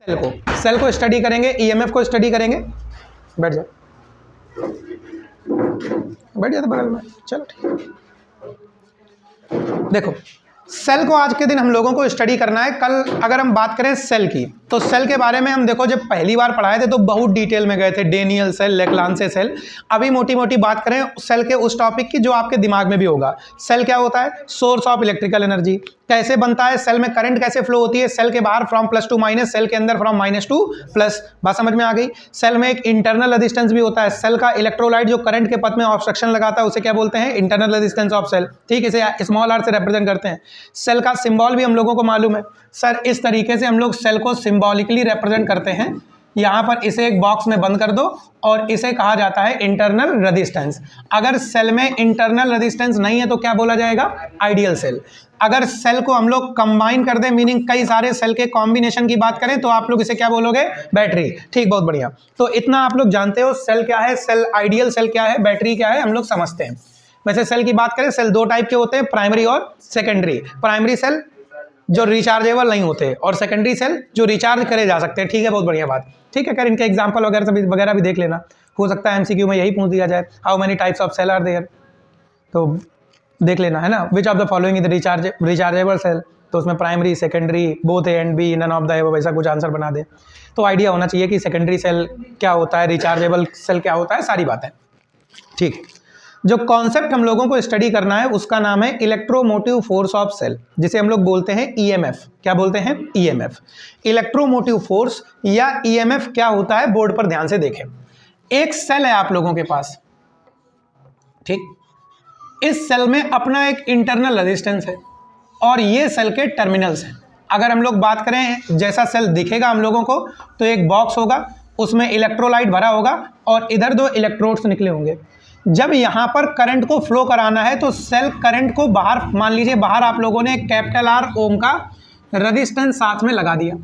Cell को study करेंगे, EMF को स्टडी करेंगे। बैठ जाओ, बैठ जाओ बगल में, चलो ठीक। देखो सेल को आज के दिन हम लोगों को स्टडी करना है। कल अगर हम बात करें सेल की, तो सेल के बारे में हम देखो जब पहली बार पढ़ाए थे तो बहुत डिटेल में गए थे, डेनियल सेल, लेक्लांसे सेल। अभी मोटी मोटी बात करें सेल के उस टॉपिक की जो आपके दिमाग में भी होगा। सेल क्या होता है? Source of electrical energy. कैसे बनता है? सेल में करंट कैसे फ्लो होती है? सेल के बाहर from plus to minus, cell के अंदर फ्रॉम माइनस टू प्लस। बात समझ में आ गई? सेल में एक इंटरनल रेजिस्टेंस भी होता है। सेल का इलेक्ट्रोलाइट जो करंट के पथ में ऑब्स्ट्रक्शन लगाता है उसे क्या बोलते हैं? Internal resistance of cell. ठीक, इसे स्मॉल आर से रिप्रेजेंट करते हैं। सेल का सिंबल भी हम लोगों को मालूम है। सर इस तरीके से हम लोग सेल को सिंबॉलिकली रिप्रेजेंट करते हैं। यहाँ पर इसे एक बॉक्स में बंद कर दो और इसे कहा जाता है इंटरनल रेजिस्टेंस। अगर सेल में इंटरनल रेजिस्टेंस नहीं है तो क्या बोला जाएगा? Ideal cell. अगर सेल को हम लोग कंबाइन कर दें, मीनिंग कई सारे सेल के कॉम्बिनेशन की बात करें, तो आप लोग इसे क्या बोलोगे? बैटरी। ठीक, बहुत बढ़िया। तो इतना आप लोग जानते हो सेल क्या है, सेल आइडियल सेल क्या है, बैटरी क्या है, हम लोग समझते हैं। वैसे सेल की बात करें, सेल दो टाइप के होते हैं, प्राइमरी और सेकेंडरी। प्राइमरी सेल जो रिचार्जेबल नहीं होते और सेकेंडरी सेल जो रिचार्ज करे जा सकते हैं। ठीक है, बहुत बढ़िया बात। ठीक है, कर इनके एग्जांपल वगैरह भी देख लेना, हो सकता है एमसीक्यू में यही पूछ दिया जाए, how many types of cell are there, तो देख लेना है ना। Which of the following is rechargeable cell, तो उसमें primary, secondary, both A and B, none of the above, वैसा कुछ आंसर बना दे। तो आइडिया होना चाहिए कि सेकेंडरी सेल क्या होता है, रिचार्जेबल सेल क्या होता है, सारी बातें। ठीक, जो कॉन्सेप्ट हम लोगों को स्टडी करना है उसका नाम है इलेक्ट्रोमोटिव फोर्स ऑफ सेल, जिसे हम लोग बोलते हैं ईएमएफ। क्या बोलते हैं? ईएमएफ। इलेक्ट्रोमोटिव फोर्स या ईएमएफ क्या होता है, बोर्ड पर ध्यान से देखें। एक सेल है आप लोगों के पास, ठीक, इस सेल में अपना एक इंटरनल रेजिस्टेंस है और ये सेल के टर्मिनल्स हैं। अगर हम लोग बात करें जैसा सेल दिखेगा हम लोगों को, तो एक बॉक्स होगा, उसमें इलेक्ट्रोलाइट भरा होगा और इधर दो इलेक्ट्रोड्स निकले होंगे। जब यहाँ पर करंट को फ्लो कराना है तो सेल करंट को बाहर, मान लीजिए बाहर आप लोगों ने कैपिटल आर ओम का रेजिस्टेंस साथ में लगा दिया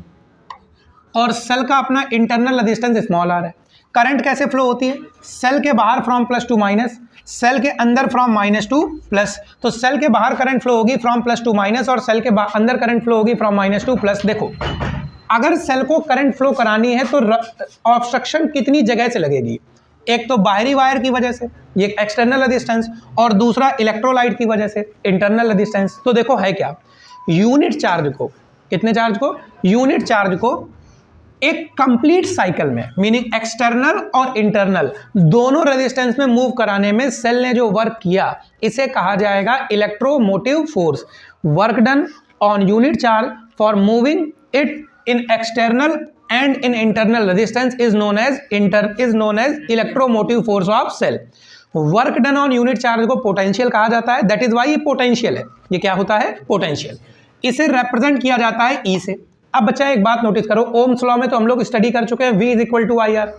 और सेल का अपना इंटरनल रेजिस्टेंस स्मॉल आर है। करंट कैसे फ्लो होती है? सेल के बाहर from plus to minus, cell के अंदर फ्रॉम माइनस टू प्लस। तो सेल के बाहर करंट फ्लो होगी फ्रॉम प्लस टू माइनस और सेल के अंदर करंट फ्लो होगी फ्रॉम माइनस टू प्लस। देखो अगर सेल को करंट फ्लो करानी है तो ऑब्स्ट्रक्शन कितनी जगह से लगेगी? एक तो बाहरी वायर की वजह से, ये एक्सटर्नल रेजिस्टेंस, और दूसरा इलेक्ट्रोलाइट की वजह से, इंटरनल रेजिस्टेंस। तो देखो है क्या, यूनिट चार्ज को, कितने चार्ज को? यूनिट चार्ज को एक कंप्लीट साइकिल में, मीनिंग एक्सटर्नल और इंटरनल दोनों रेजिस्टेंस में मूव कराने में सेल ने जो वर्क किया, इसे कहा जाएगा electromotive force. Work done on unit charge for moving it in external and in internal resistance is known as electromotive force of cell. Work done on unit charge को potential कहा जाता है, दैट इज वाई ये potential है। ये क्या होता है? पोटेंशियल। इसे रिप्रेजेंट किया जाता है ई से। अब बच्चा एक बात नोटिस करो, ओम्स लॉ में तो हम लोग स्टडी कर चुके हैं, V is equal to I R.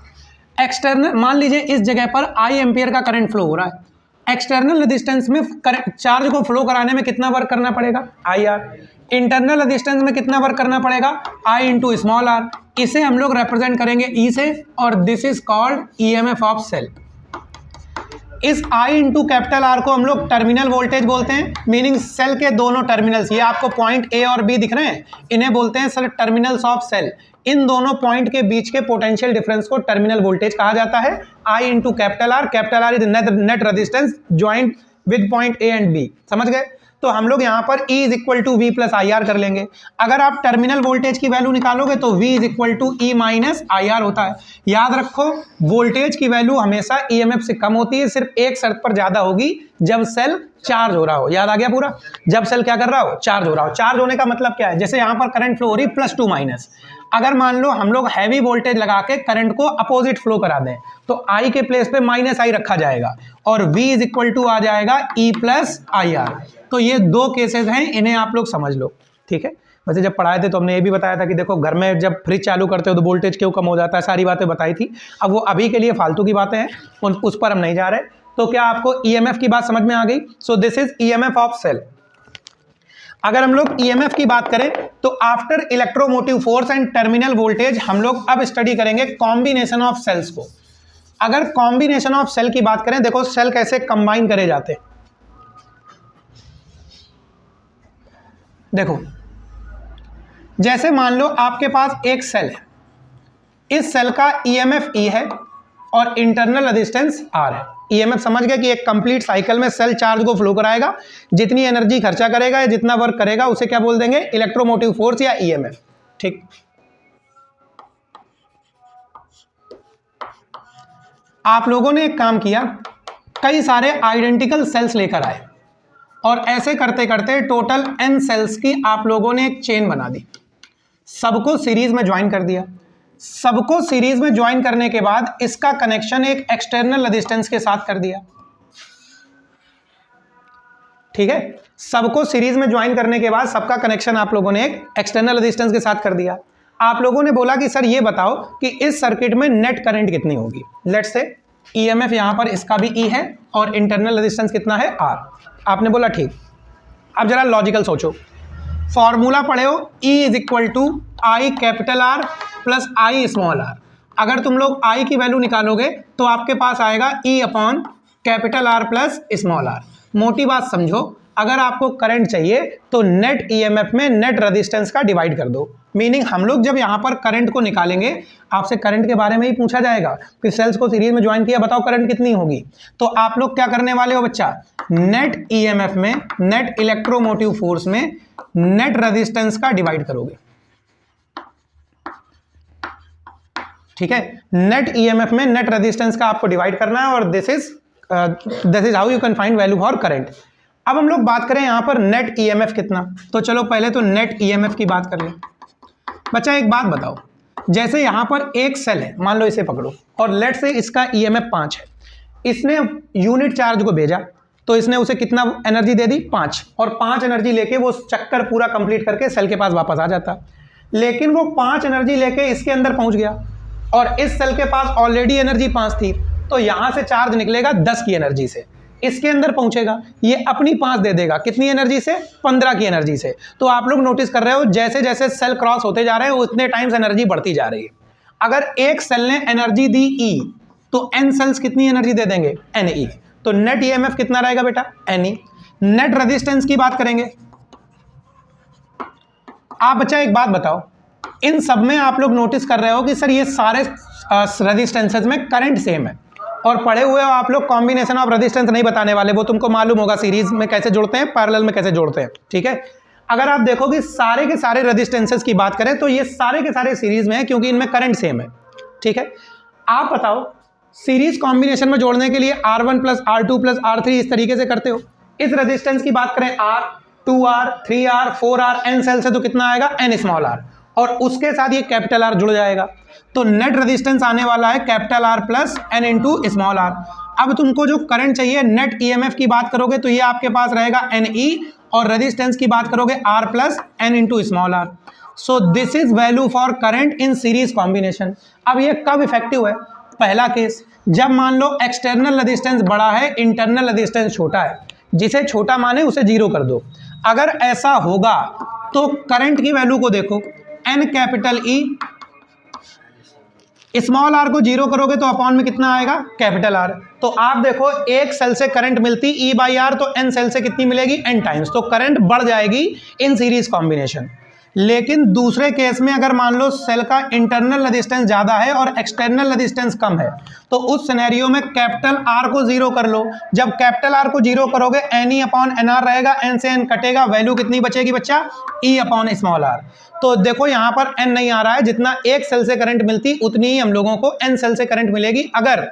External, मान लीजिए इस जगह पर आई एम्पियर का करंट फ्लो हो रहा है, एक्सटर्नल रेजिस्टेंस में चार्ज को फ्लो कराने में कितना वर्क करना पड़ेगा? I R. इंटरनल रेजिस्टेंस में कितना वर्क करना पड़ेगा? I into small R. इसे हम लोग रिप्रेजेंट करेंगे ई से और this is called EMF of cell. इस आई इंटू कैपिटल आर को हम लोग टर्मिनल वोल्टेज बोलते हैं, मीनिंग सेल के दोनों टर्मिनल्स, ये आपको पॉइंट ए और बी दिख रहे हैं, इन्हें बोलते हैं सर टर्मिनल्स ऑफ सेल। इन दोनों पॉइंट के बीच के पोटेंशियल डिफरेंस को टर्मिनल वोल्टेज कहा जाता है। I into capital R is net resistance joint with point A and B. समझ गए? तो हम लोग यहाँ पर E is equal to V plus I R कर लेंगे। अगर आप टर्मिनल वोल्टेज की वैल्यू निकालोगे तो V is equal to E minus I R होता है। याद रखो वोल्टेज की वैल्यू हमेशा EMF से कम होती है, सिर्फ एक शर्त पर ज्यादा होगी, जब सेल चार्ज हो रहा हो। याद आ गया पूरा? जब सेल क्या कर रहा हो? चार्ज हो रहा हो। चार्ज होने का मतलब क्या है? जैसे यहाँ पर करंट फ्लो हो रही प्लस टू माइनस, अगर मान लो हम लोग हैवी वोल्टेज लगा के करंट को अपोजिट फ्लो करा दें तो I के प्लेस पे माइनस आई रखा जाएगा और V इज इक्वल टू आ जाएगा E प्लस आई आर। तो ये दो केसेस हैं, इन्हें आप लोग समझ लो। ठीक है, वैसे जब पढ़ाए थे तो हमने ये भी बताया था कि देखो घर में जब फ्रिज चालू करते हो तो वोल्टेज क्यों कम हो जाता है, सारी बातें बताई थी। अब वो अभी के लिए फालतू की बातें हैं, उस पर हम नहीं जा रहे। तो क्या आपको ईएमएफ की बात समझ में आ गई? So this is EMF of cell. अगर हम लोग ईएमएफ की बात करें तो after electromotive force and terminal voltage हम लोग अब स्टडी करेंगे कॉम्बिनेशन ऑफ सेल्स को। अगर कॉम्बिनेशन ऑफ सेल की बात करें, देखो सेल कैसे कंबाइन करे जाते हैं। देखो जैसे मान लो आपके पास एक सेल है, इस सेल का ईएमएफ ई है और इंटरनल रेजिस्टेंस आर है। ईएमएफ समझ गए कि एक कंप्लीट साइकिल में सेल चार्ज को फ्लो कराएगा, जितनी एनर्जी खर्चा करेगा या जितना वर्क करेगा उसे क्या बोल देंगे, इलेक्ट्रोमोटिव फोर्स या ईएमएफ। ठीक, आप लोगों ने एक काम किया, कई सारे आइडेंटिकल सेल्स लेकर आए और ऐसे करते करते टोटल n सेल्स की आप लोगों ने एक चेन बना दी, सबको सीरीज में ज्वाइन कर दिया। सबको सीरीज में ज्वाइन करने के बाद इसका कनेक्शन एक एक्सटर्नल रेजिस्टेंस के साथ कर दिया। ठीक है, सबको सीरीज में ज्वाइन करने के बाद सबका कनेक्शन आप लोगों ने एक एक्सटर्नल रेजिस्टेंस के साथ कर दिया। आप लोगों ने बोला कि सर ये बताओ कि इस सर्किट में नेट करंट कितनी होगी। लेट्स से ईएमएफ यहां पर इसका भी ई है और इंटरनल रेजिस्टेंस कितना है, आर। आपने बोला ठीक। अब जरा लॉजिकल सोचो, फॉर्मूला पढ़े हो, E is equal to I capital R plus I small R. अगर तुम लोग आई की वैल्यू निकालोगे तो आपके पास आएगा E upon capital R plus small R. मोटी बात समझो, अगर आपको करंट चाहिए तो नेट ईएमएफ में नेट रेजिस्टेंस का डिवाइड कर दो। मीनिंग हम लोग जब यहाँ पर करंट को निकालेंगे, आपसे करंट के बारे में ही पूछा जाएगा, फिर सेल्स को सीरीज में ज्वाइन किया, बताओ करंट कितनी होगी। तो आप लोग क्या करने वाले हो बच्चा, नेट ईएमएफ में नेट इलेक्ट्रोमोटिव फोर्स में नेट रेजिस्टेंस का डिवाइड करोगे। ठीक है, नेट ईएमएफ में नेट रेजिस्टेंस का आपको डिवाइड करना है और this is how you can find value for current. अब हम लोग बात करें यहां पर नेट ईएमएफ कितना, तो चलो पहले तो नेट ईएमएफ की बात कर लें। बच्चा एक बात बताओ, जैसे यहां पर एक सेल है, मान लो इसे पकड़ो और लेट से इसका ईएमएफ 5 है। इसने यूनिट चार्ज को भेजा तो इसने उसे कितना एनर्जी दे दी, 5, और 5 एनर्जी लेके वो चक्कर पूरा कंप्लीट करके सेल के पास वापस आ जाता। लेकिन वो 5 एनर्जी लेके इसके अंदर पहुंच गया और इस सेल के पास ऑलरेडी एनर्जी 5 थी, तो यहां से चार्ज निकलेगा 10 की एनर्जी से, इसके अंदर पहुंचेगा, ये अपनी 5 दे देगा, कितनी एनर्जी से, 15 की एनर्जी से। तो आप लोग नोटिस कर रहे हो जैसे जैसे सेल क्रॉस होते जा रहे हैं उतने टाइम्स एनर्जी बढ़ती जा रही है। अगर एक सेल ने एनर्जी दी E, तो n सेल्स कितनी एनर्जी दे देंगे, Ne। तो नेट ईएमएफ कितना रहेगा बेटा, Ne। नेट रेजिस्टेंस की बात करेंगे। आप बच्चा एक बात बताओ, इन सब में आप लोग नोटिस कर रहे हो कि सर ये सारे रेजिस्टेंसेस में करंट सेम है, और पढ़े हुए हो आप लोग, कॉम्बिनेशन ऑफ रेजिस्टेंस नहीं बताने वाले, वो तुमको मालूम होगा सीरीज में कैसे जोड़ते हैं, पैरेलल में कैसे जोड़ते हैं। ठीक है, अगर आप देखो कि सारे के सारे रेजिस्टेंसेस की बात करें तो ये सारे के सारे सीरीज में है क्योंकि इनमें करंट सेम है। ठीक है, आप बताओ सीरीज कॉम्बिनेशन में जोड़ने के लिए R1 plus R2 plus R3 इस तरीके से करते हो। इस रेजिस्टेंस की बात करें R, 2R, 3R, 4R, n cell से तो कितना आएगा, n स्मॉल r, और उसके साथ ये कैपिटल R जुड़ जाएगा। तो नेट रेजिस्टेंस आने वाला है capital R plus n into small r। अब तुमको जो करंट चाहिए, नेट ईएमएफ की बात करोगे तो ये आपके पास रहेगा Ne, और रेजिस्टेंस की बात करोगे R plus n into small r। So this is value for current in series combination. अब ये कब इफेक्टिव है, पहला केस जब मान लो एक्सटर्नल रेजिस्टेंस बड़ा है, इंटरनल रेजिस्टेंस छोटा है, जिसे छोटा माने उसे 0 कर दो। अगर ऐसा होगा तो करंट की वैल्यू को देखो, n capital E, small r को 0 करोगे तो अपॉन में कितना आएगा, कैपिटल R। तो आप देखो एक सेल से करंट मिलती E बाई R, तो n सेल से कितनी मिलेगी, n टाइम्स, तो करंट बढ़ जाएगी इन सीरीज कॉम्बिनेशन। लेकिन दूसरे केस में अगर मान लो सेल का इंटरनल रेजिस्टेंस ज़्यादा है और एक्सटर्नल रेजिस्टेंस कम है, तो उस सिनेरियो में कैपिटल R को 0 कर लो। जब कैपिटल R को 0 करोगे Ne अपॉन NR रहेगा, n से n कटेगा, वैल्यू कितनी बचेगी बच्चा, E अपॉन स्मॉल r। तो देखो यहाँ पर n नहीं आ रहा है, जितना एक सेल से करंट मिलती उतनी ही हम लोगों को n सेल से करंट मिलेगी अगर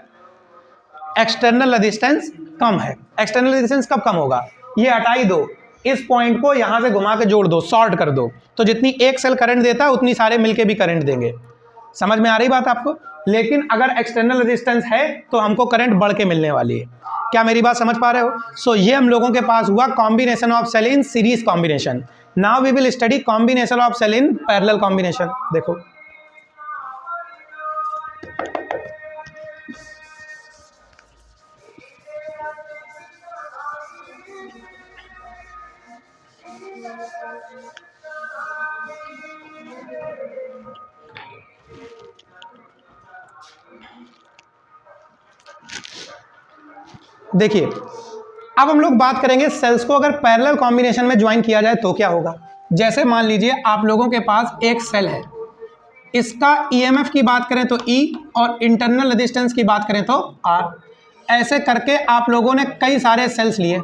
एक्सटर्नल रेजिस्टेंस कम है। एक्सटर्नल रेजिस्टेंस कब कम होगा, ये हटा ही दो, इस पॉइंट को यहां से घुमा के जोड़ दो, सॉर्ट कर दो, तो जितनी एक सेल करंट देता है उतनी सारे मिलके भी करंट देंगे। समझ में आ रही बात आपको। लेकिन अगर एक्सटर्नल रेजिस्टेंस है तो हमको करंट बढ़ के मिलने वाली है। क्या मेरी बात समझ पा रहे हो। सो ये हम लोगों के पास हुआ combination of cell in series combination. Now we will study combination of cell in parallel combination. देखो देखिए, अब हम लोग बात करेंगे सेल्स को अगर पैरेलल कॉम्बिनेशन में ज्वाइन किया जाए तो क्या होगा। जैसे मान लीजिए आप लोगों के पास एक सेल है, इसका ईएमएफ की बात करें तो ई, और इंटरनल रेजिस्टेंस की बात करें तो आर। ऐसे करके आप लोगों ने कई सारे सेल्स लिए।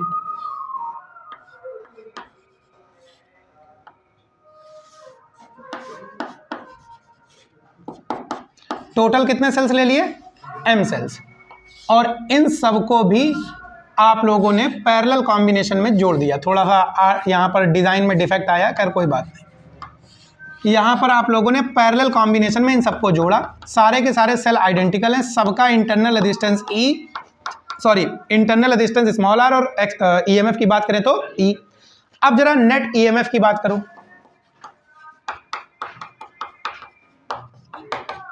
टोटल कितने सेल्स ले लिए? M cells. और इन सबको भी आप लोगों ने पैरेलल कॉम्बिनेशन में जोड़ दिया। थोड़ा सा यहाँ पर डिज़ाइन में डिफेक्ट आया, कर कोई बात नहीं। यहाँ पर आप लोगों ने पैरेलल कॉम्बिनेशन में इन सबको जोड़ा। सारे के सारे सेल आइडेंटिकल हैं, सबका internal resistance internal resistance small R, और ईएमएफ की बात करें तो ई। अब जरा नेट ईएमएफ की बात करूं।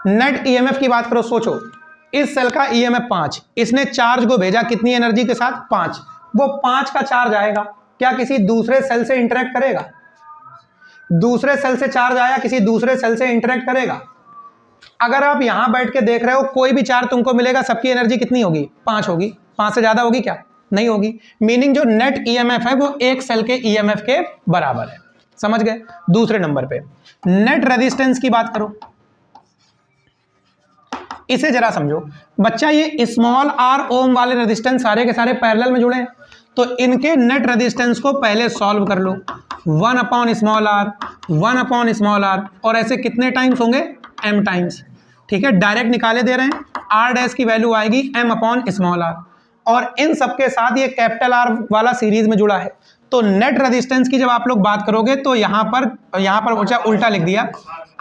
नेट ईएमएफ की बात करो, सोचो इस सेल का ईएमएफ 5, इसने चार्ज को भेजा कितनी एनर्जी के साथ? 5। वो 5 का चार्ज आएगा, क्या किसी दूसरे सेल से इंटरेक्ट करेगा? दूसरे सेल से चार्ज आया, किसी दूसरे सेल से इंटरेक्ट करेगा? अगर आप यहां बैठ के देख रहे हो, कोई भी चार्ज तुमको मिलेगा, सबकी एनर्जी कितनी होगी? 5 होगी। 5 से ज्यादा होगी क्या? नहीं होगी। मीनिंग जो नेट ईएमएफ है वो एक सेल के ईएमएफ के बराबर है। समझ गए? दूसरे नंबर पे नेट रेजिस्टेंस की बात करो। इसे जरा समझो बच्चा, ये स्मॉल आर ओम वाले रेजिस्टेंस सारे के सारे पैरेलल में जुड़े हैं, तो इनके नेट रेजिस्टेंस को पहले सॉल्व कर लो। 1 upon small R, 1 upon small R, और ऐसे कितने टाइम्स होंगे? m times. ठीक है, डायरेक्ट निकाले दे रहे हैं। r डैश की वैल्यू आएगी m अपॉन स्मॉल आर, और इन सबके साथ ये कैपिटल R वाला सीरीज में जुड़ा है। तो नेट रेजिस्टेंस की जब आप लोग बात करोगे तो यहाँ पर बचा, उल्टा लिख दिया,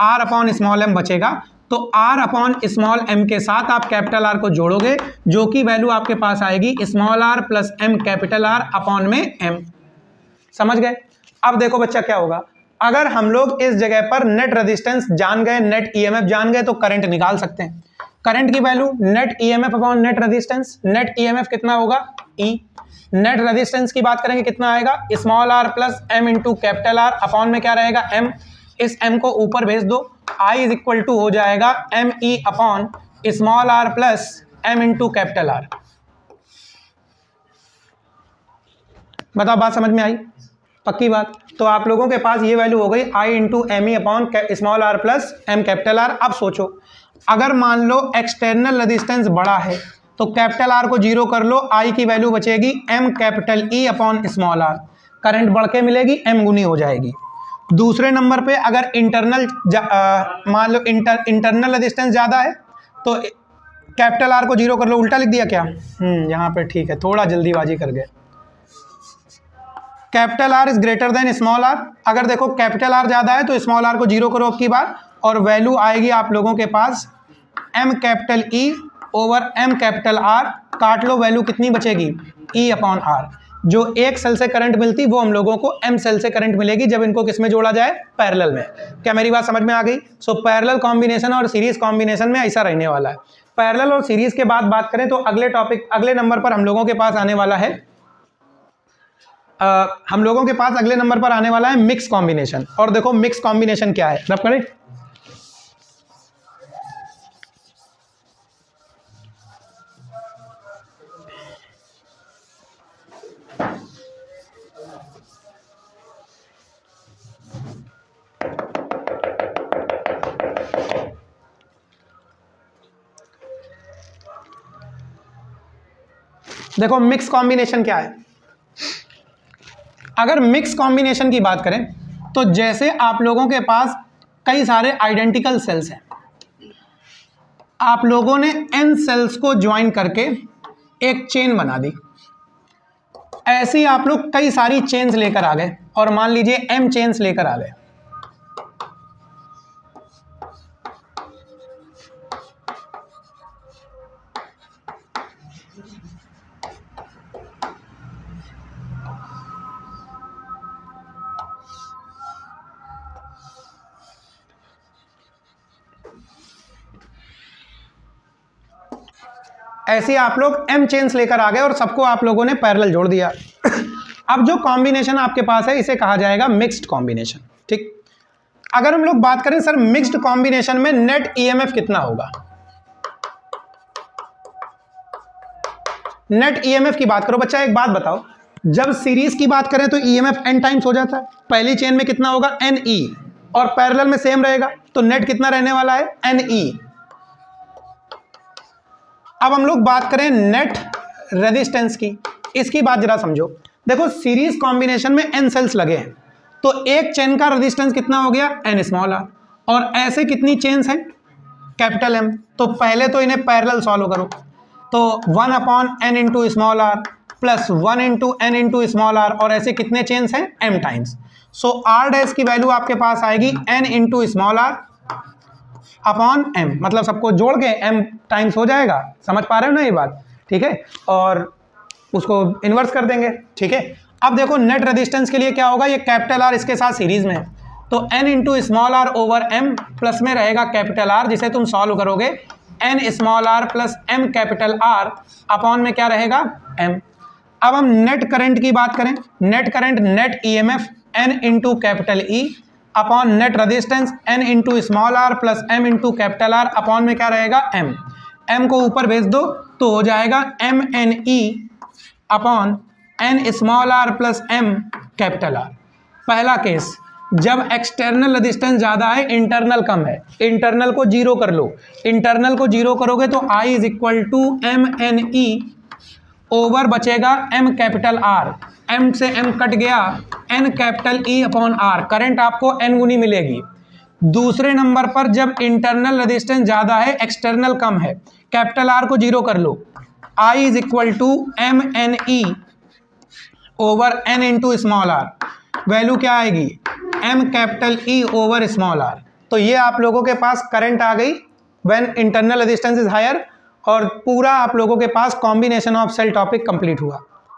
r अपॉन स्मॉल m बचेगा। तो r अपॉन स्मॉल m के साथ आप कैपिटल R को जोड़ोगे, जो कि वैल्यू आपके पास आएगी small r plus m capital R upon में m। समझ गए? अब देखो बच्चा क्या होगा, अगर हम लोग इस जगह पर नेट रेजिस्टेंस जान गए, नेट ईएमएफ जान गए, तो करंट निकाल सकते हैं। करंट की value net EMF upon net resistance. Net EMF कितना होगा? E। नेट रेजिस्टेंस की बात करेंगे कितना आएगा? Small r plus m into capital R upon में क्या रहेगा? m। इस m को ऊपर भेज दो, I इज इक्वल टू हो जाएगा m e upon small r plus m into capital R। बताओ बात समझ में आई? पक्की बात? तो आप लोगों के पास ये वैल्यू हो गई I into M E upon small r plus m capital R। अब सोचो, अगर मान लो एक्सटर्नल रेजिस्टेंस बड़ा है तो कैपिटल R को जीरो कर लो, I की वैल्यू बचेगी m capital E upon small r। Current बढ़ के मिलेगी, m गुनी हो जाएगी। दूसरे नंबर पे अगर मान लो इंटरनल रेजिस्टेंस ज़्यादा है तो कैपिटल R को जीरो कर लो। उल्टा लिख दिया क्या? यहाँ पे ठीक है, थोड़ा जल्दीबाजी कर गए। Capital R is greater than small r। अगर देखो कैपिटल R ज़्यादा है तो स्मॉल r को जीरो करो अब की बार, और वैल्यू आएगी आप लोगों के पास m capital E over m capital R। काट लो, वैल्यू कितनी बचेगी? E upon R। जो एक सेल से करंट मिलती वो हम लोगों को m सेल से करंट मिलेगी जब इनको किस में जोड़ा जाए? पैरेलल में। क्या मेरी बात समझ में आ गई? सो पैरेलल कॉम्बिनेशन और सीरीज कॉम्बिनेशन में ऐसा रहने वाला है। पैरेलल और सीरीज के बाद बात करें तो अगले नंबर पर हम लोगों के पास आने वाला है अगले नंबर पर आने वाला है मिक्स कॉम्बिनेशन। और देखो मिक्स कॉम्बिनेशन क्या है, रब करें। देखो मिक्स कॉम्बिनेशन क्या है। अगर मिक्स कॉम्बिनेशन की बात करें तो जैसे आप लोगों के पास कई सारे आइडेंटिकल सेल्स हैं, आप लोगों ने n सेल्स को ज्वाइन करके एक चेन बना दी। ऐसे ही आप लोग कई सारी चेन्स लेकर आ गए, और मान लीजिए m चेन्स लेकर आ गए। ऐसे आप लोग m चेन्स लेकर आ गए और सबको आप लोगों ने पैरेलल जोड़ दिया। अब जो कॉम्बिनेशन आपके पास है इसे कहा जाएगा मिक्स्ड कॉम्बिनेशन। ठीक, अगर हम लोग बात करें सर मिक्स्ड कॉम्बिनेशन में नेट ईएमएफ कितना होगा? नेट ईएमएफ की बात करो बच्चा, एक बात बताओ, जब सीरीज की बात करें तो ईएमएफ n टाइम्स हो जाता है। पहली चेन में कितना होगा? NE। और पैरेलल में सेम रहेगा, तो नेट कितना रहने वाला है, NE। अब हम लोग बात करें नेट रेजिस्टेंस की, इसकी बात जरा समझो। देखो सीरीज कॉम्बिनेशन में n सेल्स लगे हैं, तो एक चेन का रेजिस्टेंस कितना हो गया, n स्मॉल आर, और ऐसे कितनी चेन्स हैं, कैपिटल M। तो पहले तो इन्हें पैरेलल सॉल्व करो, तो 1/n into small R plus 1 into n into small R, और ऐसे कितने चेन्स हैं, m times. So r dash की वैल्यू आपके पास आएगी n into small R upon m, मतलब सबको जोड़ के m टाइम्स हो जाएगा। समझ पा रहे हो ना ये बात, ठीक है, और उसको इन्वर्स कर देंगे, ठीक है। अब देखो नेट रेजिस्टेंस के लिए क्या होगा, ये कैपिटल R इसके साथ सीरीज में है, तो n into small R over m plus में रहेगा कैपिटल R, जिसे तुम सॉल्व करोगे n small R plus m capital R upon में क्या रहेगा, m। अब हम नेट करंट की बात करें, net current net EMF n into capital E upon net resistance n into small R plus m into capital R upon में क्या रहेगा, m। m को ऊपर भेज दो तो हो जाएगा MNE upon n small R plus m capital R। पहला केस, जब एक्सटर्नल रेजिस्टेंस ज़्यादा है, इंटरनल कम है, इंटरनल को जीरो कर लो, इंटरनल को जीरो करोगे तो I is equal to MNE over बचेगा m कैपिटल R, m से m कट गया, n capital E upon R, current आपको n गुनी मिलेगी। दूसरे नंबर पर जब इंटरनल रेजिस्टेंस ज़्यादा है, एक्सटर्नल कम है, कैपिटल R को जीरो कर लो, I is equal to MNE over n into small R, value क्या आएगी, m capital E over small R. तो ये आप लोगों के पास करंट आ गई when internal resistance is higher, और पूरा आप लोगों के पास combination of cell topic complete हुआ।